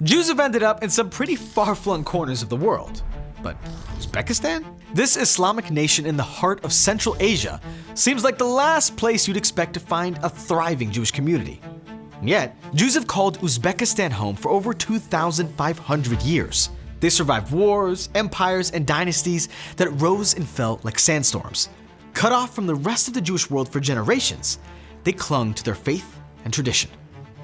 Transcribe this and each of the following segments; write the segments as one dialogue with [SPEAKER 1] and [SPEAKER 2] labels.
[SPEAKER 1] Jews have ended up in some pretty far-flung corners of the world. But Uzbekistan? This Islamic nation in the heart of Central Asia seems like the last place you'd expect to find a thriving Jewish community. And yet, Jews have called Uzbekistan home for over 2,500 years. They survived wars, empires, and dynasties that rose and fell like sandstorms. Cut off from the rest of the Jewish world for generations, they clung to their faith and tradition.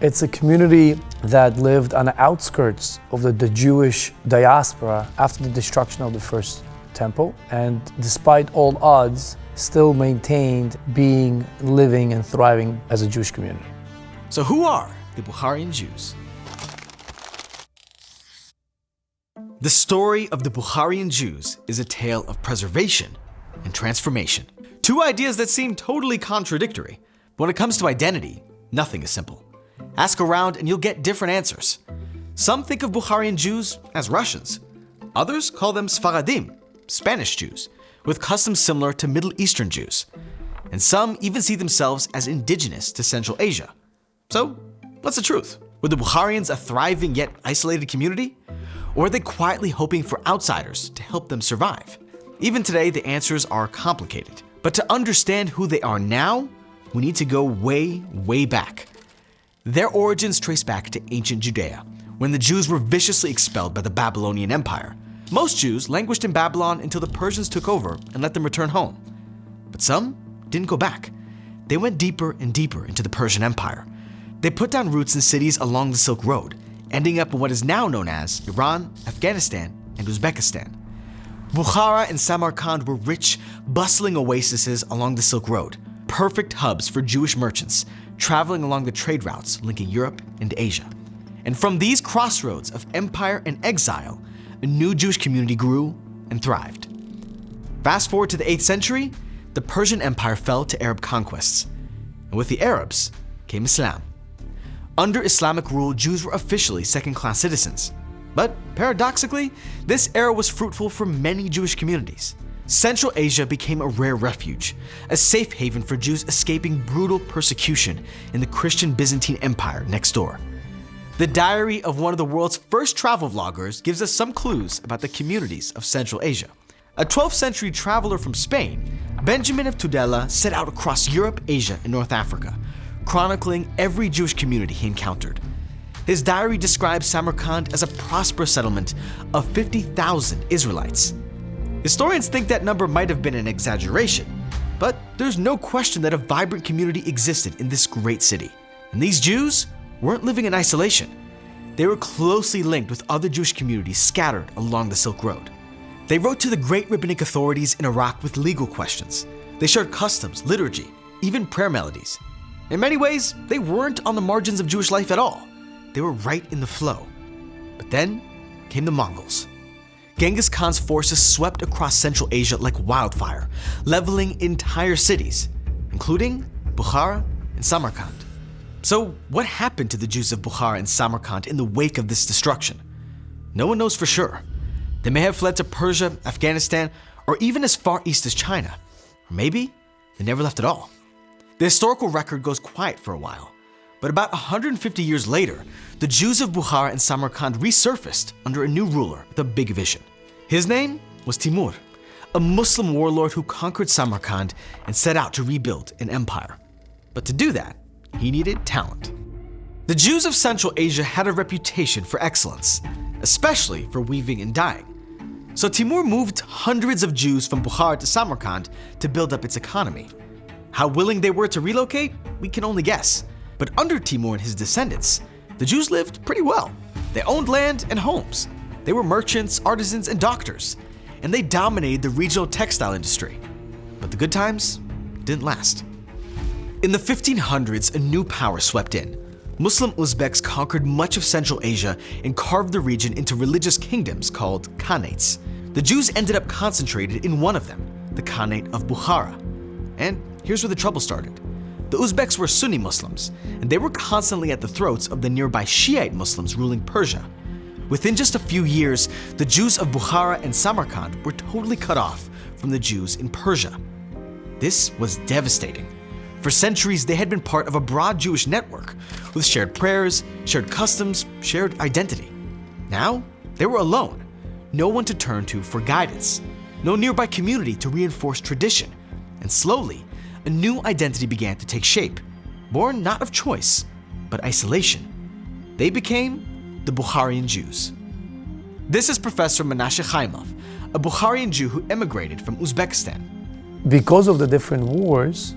[SPEAKER 2] It's a community that lived on the outskirts of the Jewish diaspora after the destruction of the first temple, and despite all odds, still maintained being, living, and thriving as a Jewish community.
[SPEAKER 1] So who are the Bukharian Jews? The story of the Bukharian Jews is a tale of preservation and transformation. Two ideas that seem totally contradictory. When it comes to identity, nothing is simple. Ask around and you'll get different answers. Some think of Bukharian Jews as Russians. Others call them Sfaradim, Spanish Jews, with customs similar to Middle Eastern Jews. And some even see themselves as indigenous to Central Asia. So, what's the truth? Were the Bukharians a thriving yet isolated community? Or are they quietly hoping for outsiders to help them survive? Even today, the answers are complicated. But to understand who they are now, we need to go way, way back. Their origins trace back to ancient Judea, when the Jews were viciously expelled by the Babylonian Empire. Most Jews languished in Babylon until the Persians took over and let them return home. But some didn't go back. They went deeper and deeper into the Persian Empire. They put down roots in cities along the Silk Road, ending up in what is now known as Iran, Afghanistan, and Uzbekistan. Bukhara and Samarkand were rich, bustling oases along the Silk Road, perfect hubs for Jewish merchants traveling along the trade routes linking Europe and Asia. And from these crossroads of empire and exile, a new Jewish community grew and thrived. Fast forward to the 8th century, the Persian Empire fell to Arab conquests. And with the Arabs came Islam. Under Islamic rule, Jews were officially second-class citizens. But paradoxically, this era was fruitful for many Jewish communities. Central Asia became a rare refuge, a safe haven for Jews escaping brutal persecution in the Christian Byzantine Empire next door. The diary of one of the world's first travel vloggers gives us some clues about the communities of Central Asia. A 12th century traveler from Spain, Benjamin of Tudela set out across Europe, Asia, and North Africa, chronicling every Jewish community he encountered. His diary describes Samarkand as a prosperous settlement of 50,000 Israelites. Historians think that number might have been an exaggeration, but there's no question that a vibrant community existed in this great city. And these Jews weren't living in isolation. They were closely linked with other Jewish communities scattered along the Silk Road. They wrote to the great rabbinic authorities in Iraq with legal questions. They shared customs, liturgy, even prayer melodies. In many ways, they weren't on the margins of Jewish life at all. They were right in the flow. But then came the Mongols. Genghis Khan's forces swept across Central Asia like wildfire, leveling entire cities, including Bukhara and Samarkand. So what happened to the Jews of Bukhara and Samarkand in the wake of this destruction? No one knows for sure. They may have fled to Persia, Afghanistan, or even as far east as China. Or maybe they never left at all. The historical record goes quiet for a while, but about 150 years later, the Jews of Bukhara and Samarkand resurfaced under a new ruler with a big vision. His name was Timur, a Muslim warlord who conquered Samarkand and set out to rebuild an empire. But to do that, he needed talent. The Jews of Central Asia had a reputation for excellence, especially for weaving and dyeing. So Timur moved hundreds of Jews from Bukhara to Samarkand to build up its economy. How willing they were to relocate, we can only guess. But under Timur and his descendants, the Jews lived pretty well. They owned land and homes. They were merchants, artisans, and doctors, and they dominated the regional textile industry. But the good times didn't last. In the 1500s, a new power swept in. Muslim Uzbeks conquered much of Central Asia and carved the region into religious kingdoms called khanates. The Jews ended up concentrated in one of them, the Khanate of Bukhara. And here's where the trouble started. The Uzbeks were Sunni Muslims, and they were constantly at the throats of the nearby Shiite Muslims ruling Persia. Within just a few years, the Jews of Bukhara and Samarkand were totally cut off from the Jews in Persia. This was devastating. For centuries, they had been part of a broad Jewish network with shared prayers, shared customs, shared identity. Now, they were alone, no one to turn to for guidance, no nearby community to reinforce tradition, and slowly, a new identity began to take shape, born not of choice, but isolation. They became the Bukharian Jews. This is Professor Manashe Khaimov, a Bukharian Jew who emigrated from Uzbekistan.
[SPEAKER 2] Because of the different wars,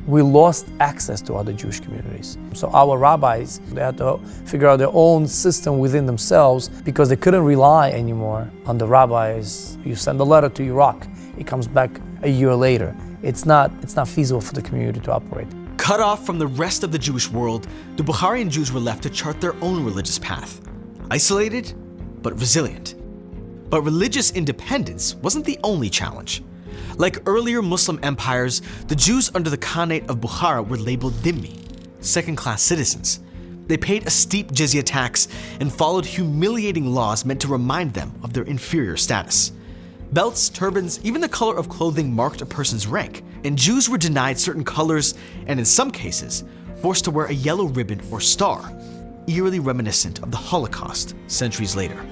[SPEAKER 2] we lost access to other Jewish communities. So our rabbis, they had to figure out their own system within themselves because they couldn't rely anymore on the rabbis. You send a letter to Iraq, it comes back a year later. It's not feasible for the community to operate.
[SPEAKER 1] Cut off from the rest of the Jewish world, the Bukharian Jews were left to chart their own religious path. Isolated, but resilient. But religious independence wasn't the only challenge. Like earlier Muslim empires, the Jews under the Khanate of Bukhara were labeled dhimmi, second-class citizens. They paid a steep jizya tax and followed humiliating laws meant to remind them of their inferior status. Belts, turbans, even the color of clothing marked a person's rank, and Jews were denied certain colors and, in some cases, forced to wear a yellow ribbon or star, eerily reminiscent of the Holocaust centuries later.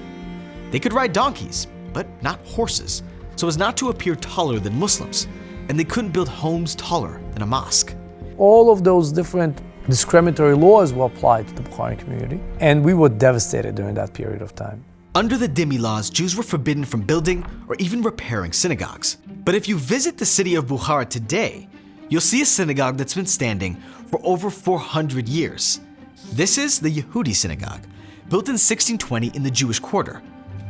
[SPEAKER 1] They could ride donkeys, but not horses, so as not to appear taller than Muslims, and they couldn't build homes taller than a mosque.
[SPEAKER 2] All of those different discriminatory laws were applied to the Bukharian community, and we were devastated during that period of time.
[SPEAKER 1] Under the dhimmi laws, Jews were forbidden from building or even repairing synagogues. But if you visit the city of Bukhara today, you'll see a synagogue that's been standing for over 400 years. This is the Yehudi synagogue, built in 1620 in the Jewish quarter.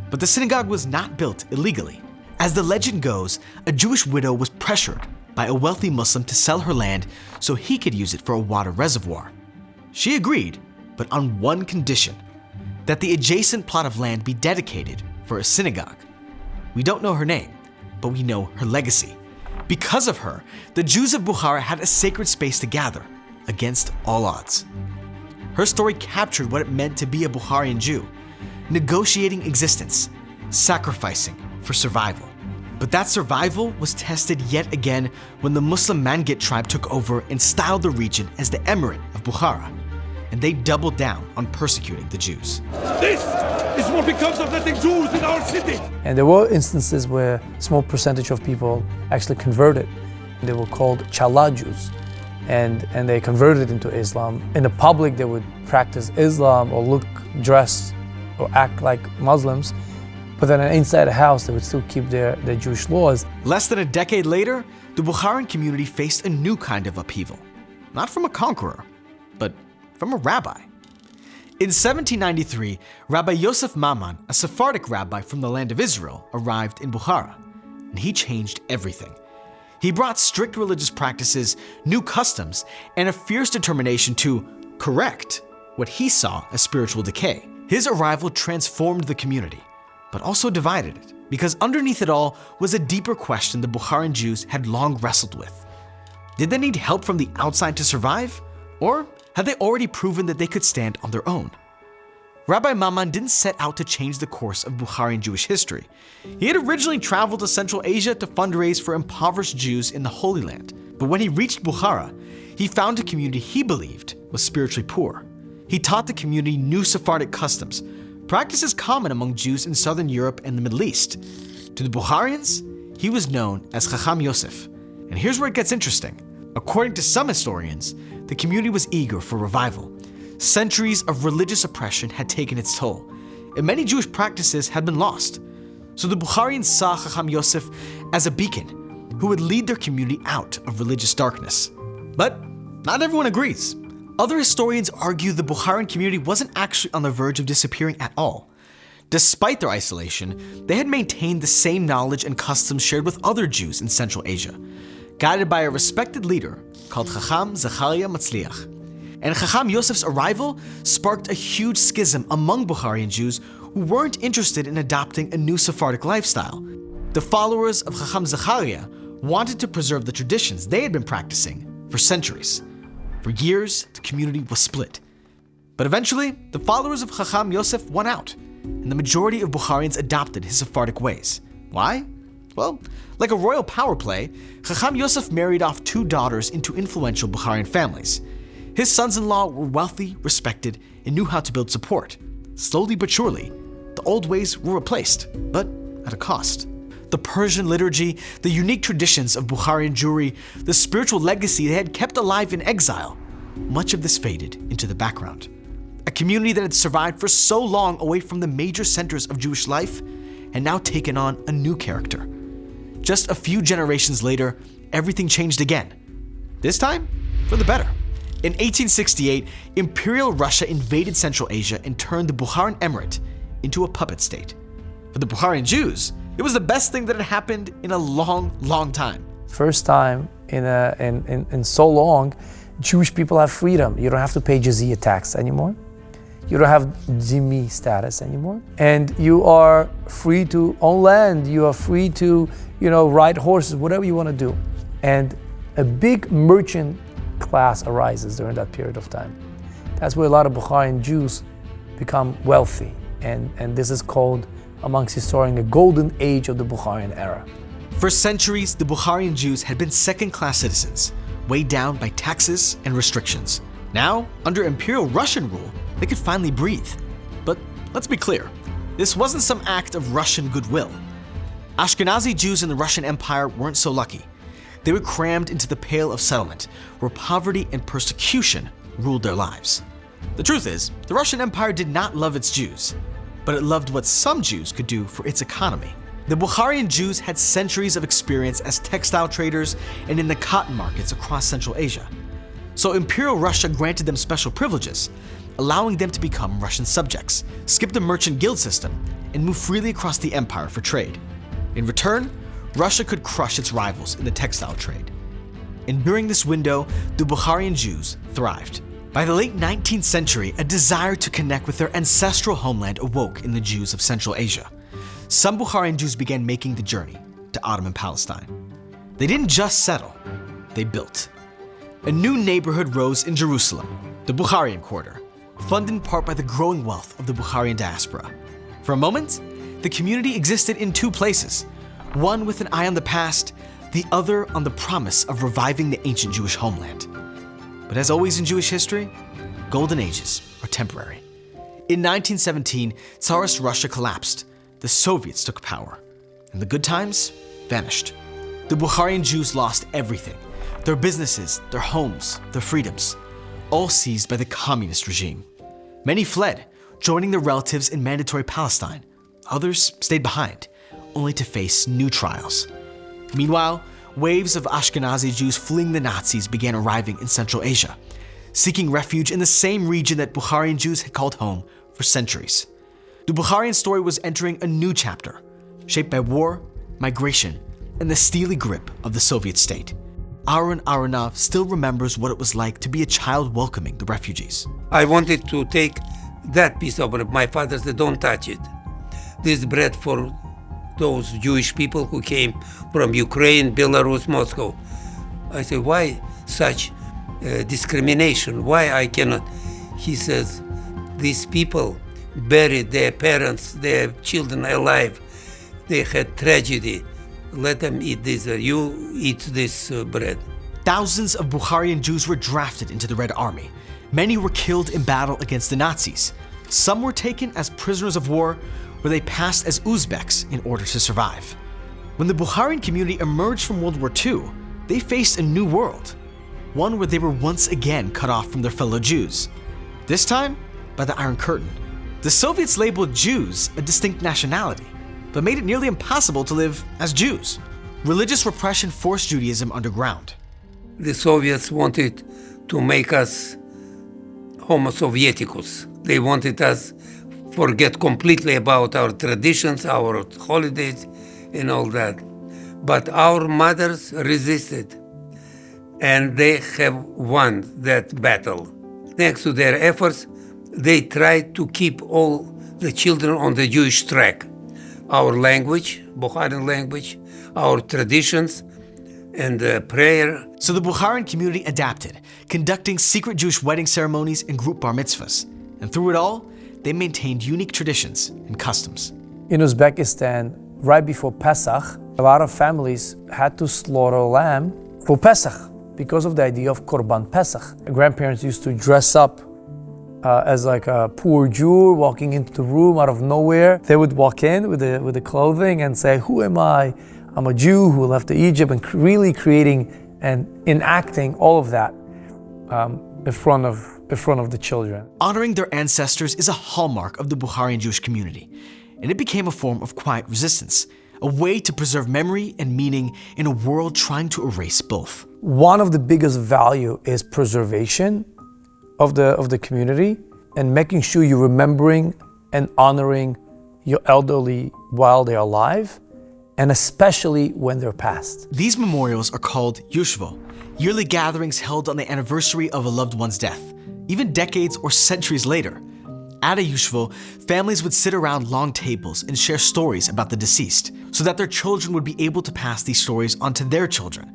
[SPEAKER 1] But the synagogue was not built illegally. As the legend goes, a Jewish widow was pressured by a wealthy Muslim to sell her land so he could use it for a water reservoir. She agreed, but on one condition: that the adjacent plot of land be dedicated for a synagogue. We don't know her name, but we know her legacy. Because of her, the Jews of Bukhara had a sacred space to gather against all odds. Her story captured what it meant to be a Bukharian Jew, negotiating existence, sacrificing for survival. But that survival was tested yet again when the Muslim Mangit tribe took over and styled the region as the Emirate of Bukhara, and they doubled down on persecuting the Jews.
[SPEAKER 3] This is what becomes of letting Jews in our city!
[SPEAKER 2] And there were instances where a small percentage of people actually converted. They were called Chala Jews, and they converted into Islam. In the public, they would practice Islam or dress or act like Muslims, but then inside the house, they would still keep their Jewish laws.
[SPEAKER 1] Less than a decade later, the Bukharian community faced a new kind of upheaval. Not from a conqueror, but from a rabbi. In 1793, Rabbi Yosef Maman, a Sephardic rabbi from the land of Israel, arrived in Bukhara, and he changed everything. He brought strict religious practices, new customs, and a fierce determination to correct what he saw as spiritual decay. His arrival transformed the community, but also divided it, because underneath it all was a deeper question the Bukharian Jews had long wrestled with. Did they need help from the outside to survive, or had they already proven that they could stand on their own? Rabbi Maman didn't set out to change the course of Bukharian Jewish history. He had originally traveled to Central Asia to fundraise for impoverished Jews in the Holy Land. But when he reached Bukhara, he found a community he believed was spiritually poor. He taught the community new Sephardic customs, practices common among Jews in Southern Europe and the Middle East. To the Bukharians, he was known as Chacham Yosef. And here's where it gets interesting. According to some historians, the community was eager for revival. Centuries of religious oppression had taken its toll, and many Jewish practices had been lost. So the Bukharians saw Chacham Yosef as a beacon who would lead their community out of religious darkness. But not everyone agrees. Other historians argue the Bukharian community wasn't actually on the verge of disappearing at all. Despite their isolation, they had maintained the same knowledge and customs shared with other Jews in Central Asia, guided by a respected leader called Chacham Zachariah Matzliach. And Chacham Yosef's arrival sparked a huge schism among Bukharian Jews who weren't interested in adopting a new Sephardic lifestyle. The followers of Chacham Zachariah wanted to preserve the traditions they had been practicing for centuries. For years, the community was split. But eventually, the followers of Chacham Yosef won out, and the majority of Bukharians adopted his Sephardic ways. Why? Well, like a royal power play, Chacham Yosef married off 2 daughters into influential Bukharian families. His sons-in-law were wealthy, respected, and knew how to build support. Slowly but surely, the old ways were replaced, but at a cost. The Persian liturgy, the unique traditions of Bukharian Jewry, the spiritual legacy they had kept alive in exile, much of this faded into the background. A community that had survived for so long away from the major centers of Jewish life had now taken on a new character. Just a few generations later, everything changed again. This time, for the better. In 1868, Imperial Russia invaded Central Asia and turned the Bukharian Emirate into a puppet state. For the Bukharian Jews, it was the best thing that had happened in a long, long time.
[SPEAKER 2] First time in so long, Jewish people have freedom. You don't have to pay jizya tax anymore. You don't have dhimmi status anymore. And you are free to own land. You are free to, ride horses, whatever you want to do. And a big merchant class arises during that period of time. That's where a lot of Bukharian Jews become wealthy. And this is called, amongst historians, the golden age of the Bukharian era.
[SPEAKER 1] For centuries, the Bukharian Jews had been second-class citizens, weighed down by taxes and restrictions. Now, under Imperial Russian rule, they could finally breathe. But let's be clear, this wasn't some act of Russian goodwill. Ashkenazi Jews in the Russian Empire weren't so lucky. They were crammed into the Pale of Settlement, where poverty and persecution ruled their lives. The truth is, the Russian Empire did not love its Jews, but it loved what some Jews could do for its economy. The Bukharian Jews had centuries of experience as textile traders and in the cotton markets across Central Asia. So Imperial Russia granted them special privileges, allowing them to become Russian subjects, skip the merchant guild system, and move freely across the empire for trade. In return, Russia could crush its rivals in the textile trade. And during this window, the Bukharian Jews thrived. By the late 19th century, a desire to connect with their ancestral homeland awoke in the Jews of Central Asia. Some Bukharian Jews began making the journey to Ottoman Palestine. They didn't just settle, they built. A new neighborhood rose in Jerusalem, the Bukharian Quarter, funded in part by the growing wealth of the Bukharian diaspora. For a moment, the community existed in two places, one with an eye on the past, the other on the promise of reviving the ancient Jewish homeland. But as always in Jewish history, golden ages are temporary. In 1917, Tsarist Russia collapsed, the Soviets took power, and the good times vanished. The Bukharian Jews lost everything, their businesses, their homes, their freedoms, all seized by the communist regime. Many fled, joining their relatives in mandatory Palestine. Others stayed behind, only to face new trials. Meanwhile, waves of Ashkenazi Jews fleeing the Nazis began arriving in Central Asia, seeking refuge in the same region that Bukharian Jews had called home for centuries. The Bukharian story was entering a new chapter, shaped by war, migration, and the steely grip of the Soviet state. Aronov still remembers what it was like to be a child welcoming the refugees.
[SPEAKER 4] I wanted to take that piece of bread. My father said, don't touch it. This bread for those Jewish people who came from Ukraine, Belarus, Moscow. I said, why such discrimination? Why I cannot? He says, these people buried their parents, their children alive. They had tragedy. Let them eat this. You eat this bread.
[SPEAKER 1] Thousands of Bukharian Jews were drafted into the Red Army. Many were killed in battle against the Nazis. Some were taken as prisoners of war, where they passed as Uzbeks in order to survive. When the Bukharian community emerged from World War II, they faced a new world, one where they were once again cut off from their fellow Jews, this time by the Iron Curtain. The Soviets labeled Jews a distinct nationality, but made it nearly impossible to live as Jews. Religious repression forced Judaism underground.
[SPEAKER 4] The Soviets wanted to make us Homo Sovieticus. They wanted us forget completely about our traditions, our holidays, and all that. But our mothers resisted, and they have won that battle. Thanks to their efforts, they tried to keep all the children on the Jewish track. Our language, Bukharian language, our traditions, and prayer.
[SPEAKER 1] So the Bukharian community adapted, conducting secret Jewish wedding ceremonies and group bar mitzvahs. And through it all, they maintained unique traditions and customs.
[SPEAKER 2] In Uzbekistan, right before Pesach, a lot of families had to slaughter a lamb for Pesach because of the idea of Korban Pesach. Grandparents used to dress up as like a poor Jew walking into the room out of nowhere. They would walk in with the clothing and say, "Who am I? I'm a Jew who left Egypt," and really creating and enacting all of that in front of the children.
[SPEAKER 1] Honoring their ancestors is a hallmark of the Bukharian Jewish community, and it became a form of quiet resistance, a way to preserve memory and meaning in a world trying to erase both.
[SPEAKER 2] One of the biggest value is preservation of the community and making sure you're remembering and honoring your elderly while they're alive, and especially when they're past.
[SPEAKER 1] These memorials are called yushvo, yearly gatherings held on the anniversary of a loved one's death, even decades or centuries later. At a yushvo, families would sit around long tables and share stories about the deceased, so that their children would be able to pass these stories on to their children,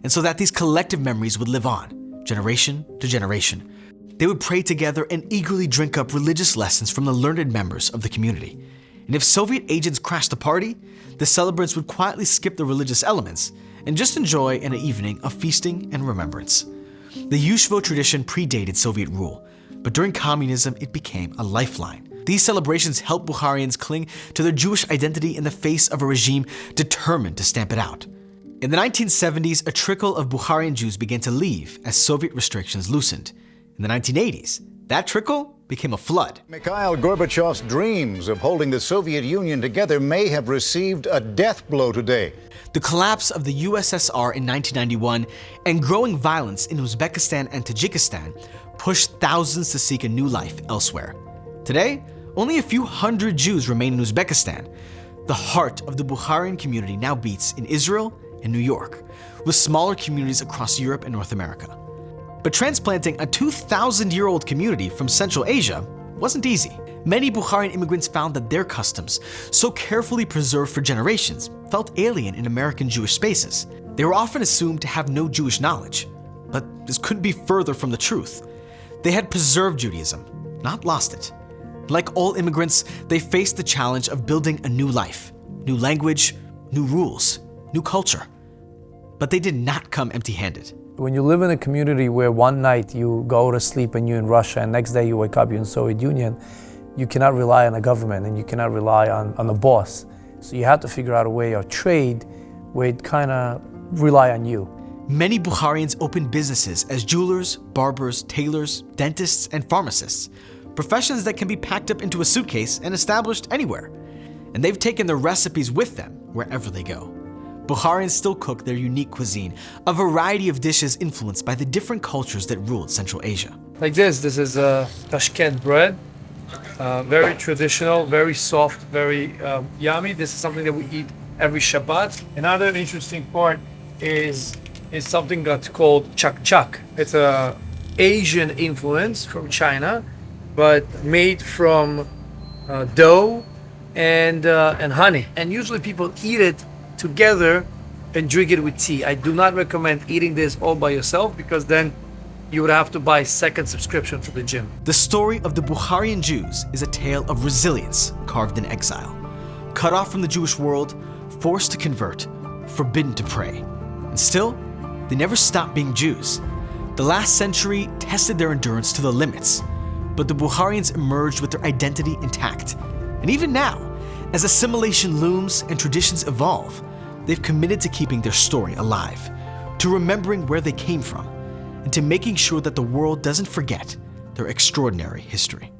[SPEAKER 1] and so that these collective memories would live on, generation to generation. They would pray together and eagerly drink up religious lessons from the learned members of the community. And if Soviet agents crashed the party, the celebrants would quietly skip the religious elements and just enjoy an evening of feasting and remembrance. The yushvo tradition predated Soviet rule, but during communism it became a lifeline. These celebrations helped Bukharians cling to their Jewish identity in the face of a regime determined to stamp it out. In the 1970s, a trickle of Bukharian Jews began to leave as Soviet restrictions loosened. In the 1980s, that trickle became a flood.
[SPEAKER 5] Mikhail Gorbachev's dreams of holding the Soviet Union together may have received a death blow today.
[SPEAKER 1] The collapse of the USSR in 1991 and growing violence in Uzbekistan and Tajikistan pushed thousands to seek a new life elsewhere. Today, only a few hundred Jews remain in Uzbekistan. The heart of the Bukharian community now beats in Israel and New York, with smaller communities across Europe and North America. But transplanting a 2,000-year-old community from Central Asia wasn't easy. Many Bukharian immigrants found that their customs, so carefully preserved for generations, felt alien in American Jewish spaces. They were often assumed to have no Jewish knowledge, but this couldn't be further from the truth. They had preserved Judaism, not lost it. Like all immigrants, they faced the challenge of building a new life, new language, new rules, new culture. But they did not come empty-handed.
[SPEAKER 2] When you live in a community where one night you go to sleep and you're in Russia and next day you wake up, you're in the Soviet Union, you cannot rely on the government and you cannot rely on the boss. So you have to figure out a way of trade where it kind of rely on you.
[SPEAKER 1] Many Bukharians opened businesses as jewelers, barbers, tailors, dentists, and pharmacists, professions that can be packed up into a suitcase and established anywhere. And they've taken their recipes with them wherever they go. Bukharians still cook their unique cuisine, a variety of dishes influenced by the different cultures that ruled Central Asia.
[SPEAKER 2] Like this is Tashkent bread, very traditional, very soft, very yummy. This is something that we eat every Shabbat. Another interesting part is something that's called chak chak. It's a Asian influence from China, but made from dough and honey. And usually people eat it together and drink it with tea. I do not recommend eating this all by yourself because then you would have to buy a second subscription for the gym.
[SPEAKER 1] The story of the Bukharian Jews is a tale of resilience carved in exile. Cut off from the Jewish world, forced to convert, forbidden to pray. And still, they never stopped being Jews. The last century tested their endurance to the limits, but the Bukharians emerged with their identity intact. And even now, as assimilation looms and traditions evolve, they've committed to keeping their story alive, to remembering where they came from, and to making sure that the world doesn't forget their extraordinary history.